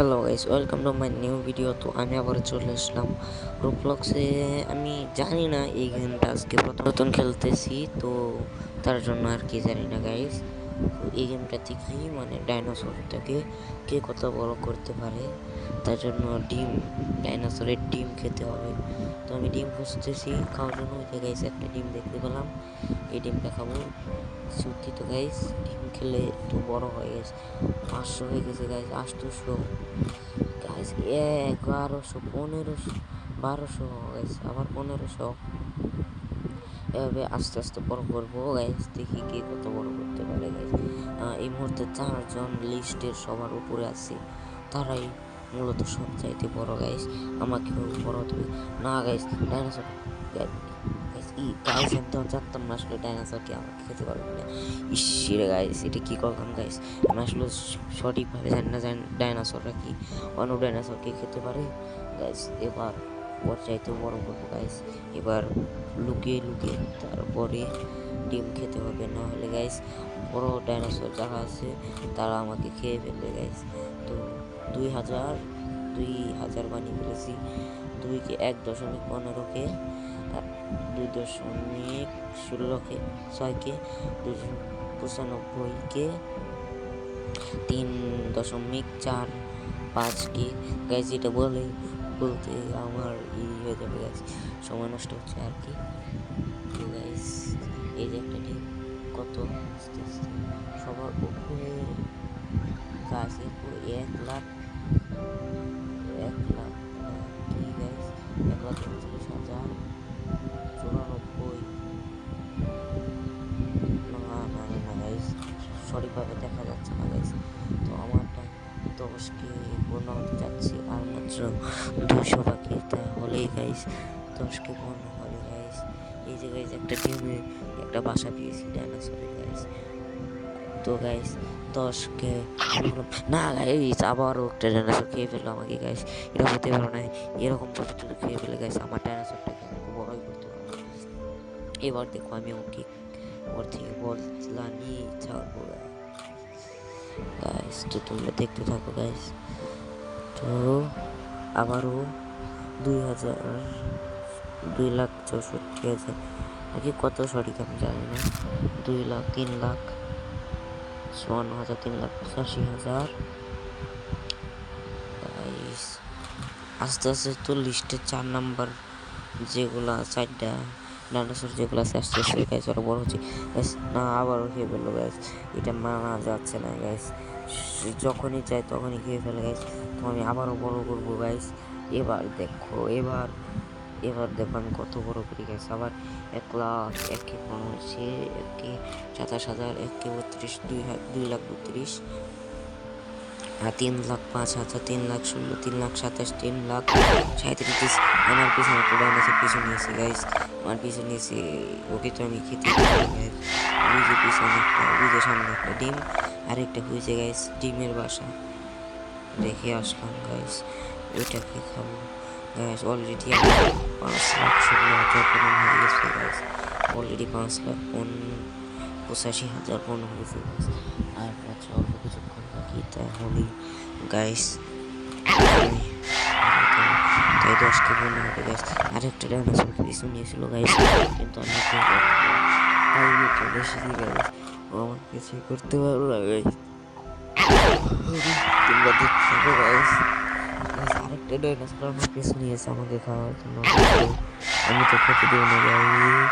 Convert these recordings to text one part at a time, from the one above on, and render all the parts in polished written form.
Hello guys, welcome to my new video. তো আমি আবার চলে আসলাম রোবলক্সে। আমি জানি না এই গেমটা আজকে প্রথম খেলতেছি, তো তার জন্য আর কি জানি না গাইস। তো এই গেমটা থেকেই মানে ডাইনোসরটাকে কে কত বড় করতে পারে তার জন্য ডাইনোসরের ডিম খেতে হবে। তো আমি ডিম খুঁজতেছি খাওয়ার জন্য। ওই যে গাইস একটা ডিম দেখতে পেলাম, এই ডিমটা খাবো। সত্যি তো গাইস, ডিম খেলে তো বড় হয়ে গেছে, 500 হয়ে গেছে গাইস, 800 গাইস, 1100, 1500, 1200 গাইস, আবার 1500। এভাবে আস্তে আস্তে বড় করবো গাইস, দেখি কে কত বড় করতে পারে গাইস। এই মুহূর্তে 4 জন লিস্টের সবার উপরে আছে, তারাই মূলত সব চাইতে বড় গাইস। আমাকেও বড় হতে হবে না গাইস। ডাইনোসর গাইস, গাইস আমি তখন জানতাম না আসলে ডাইনোসরকে আমাকে খেতে পারবে না। ইসিরে গাইস, এটা কি করলাম গাইস। আমি আসলে সঠিকভাবে জানি না ডাইনোসররা কি অন্য ডাইনোসরকে খেতে পারে গাইস। এবার ওর চাইতে বড় করবো গাইস। এবার লুকিয়ে লুকিয়ে তারপরে ডিম খেতে হবে, না হলে গাইস বড় ডাইনোসর যারা আছে তারা আমাকে খেয়ে ফেলবে গাইস। তো 2000 বানিয়ে ফেলেছি। 2 কে 1.15কে, 2.16কে, 6কে, 295কে, 3.45কে গাইস। এটা বলতে আমার হয়ে যাবে গাইস, সময় নষ্ট হচ্ছে আর কি। তো গাইস এই যে একটা ডিম কত আস্তে আস্তে সবার উপরে গাছ, 1 লাখ, 1 লাখ কি গাইস, 1,39,094। না গাইস, সঠিকভাবে দেখা যাচ্ছে না গাইস। তো আমারটা 10কে পূর্ণ হতে যাচ্ছে, আর মাত্র 200 বাকি, তাহলেই গাইস 10কে পূর্ণ হবে গাইস। এই যে গাইস একটা ডিমে একটা বাসা পেয়েছি ডাইনোসরের গাইস। তো গাইস 10কে না গাইস, আবারও একটা ডাইনোসর খেয়ে ফেললো আমাকে গাইস। এটা হতে পারে না, এরকম ছোট ছোট খেয়ে ফেলে গাইস। আমার ডাইনোসরটাকে আমাকে বড়ই করতে পারবো। এবার দেখো আমি ওকে ওর থেকে বদলা নিয়ে ছাড়বো গাইস। তো তোমরা দেখতে থাকো গাইস। তো আবারও 2,64,000 নাকি কত, সঠিক আমি জানি না। 2 লাখ, 3 লাখ 54,000, 3,85,000 গাইস। আস্তে আস্তে তো লিস্টের 4 নাম্বার যেগুলো 4টা ডাইনোসর যেগুলো আছে আস্তে আস্তে গাইস ওরা বড় হচ্ছে গাইস। না আবারও খেয়ে ফেললো গাইস, এটা মানা যাচ্ছে না গাইস। যখনই চাই তখনই খেয়ে ফেলে গাইস। তো আমি আবারও বড় করবো গাইস। এবার দেখো আমি কত বড় করি গাইস। আবার 1 লাখ, 1কে 15, 1কে 27,000, 1কে 32, 2,32,000, 3,05,000, 3,16,000, 3,27,000, 3,37,000। আমার পিছনে একটা ডাইনোসর পিছু নিয়েছি গাইস, আমার পিছু নিয়েছি। ওকে তো আমি খেতে গাইস। ওই যে পিছনে একটা, ওই যে সামনে একটা ডিম, আরেকটা হয়েছে গাইস ডিমের বাসা রেখে আসলাম গাইস, ওইটাকে খাবো গাইস। অলরেডি 5,16,000 পূরণ হয়ে গেছে গাইস। অলরেডি 5,85,000 পূর্ণ হয়েছে গাইস। আর মাত্র অল্প কিছুক্ষণ বাকি, তাহলে গাইস তাই 10কে পূর্ণ হবে গাইস। আরেকটা ডাইনোসর পিছু নিয়েছিল গাইস, কিন্তু আমি চলে এসেছি গাইস। ও আমার কিছুই করতে পারবো না গাইস। তোমরা দেখতে থাকো গাইস। আরেকটা ডাইনোসর আমার পিছু নিয়েছে আমাকে খাওয়ার জন্য, আমি তো খেতে দেবো না গাইস।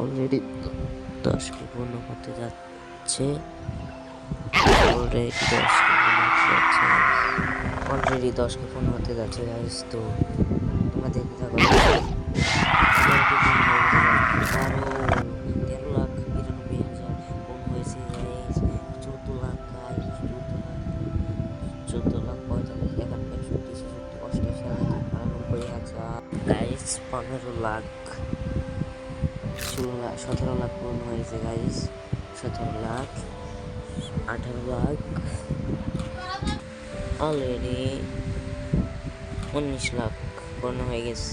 অলরেডি 10কে পূর্ণ হতে যাচ্ছে, অলরেডি 10কে পূর্ণ হতে যাচ্ছে গাইস। তো তোমরা দেখতে থাকো। 13,92,000 কম হয়েছে guys. 14 lakh guys, 14,45,000 guys. 15 lakh, 17 lakh পূর্ণ হয়েছে গাইস। 17 লাখ, 18 লাখ, অলরেডি 19 লাখ পূর্ণ হয়ে গেছে।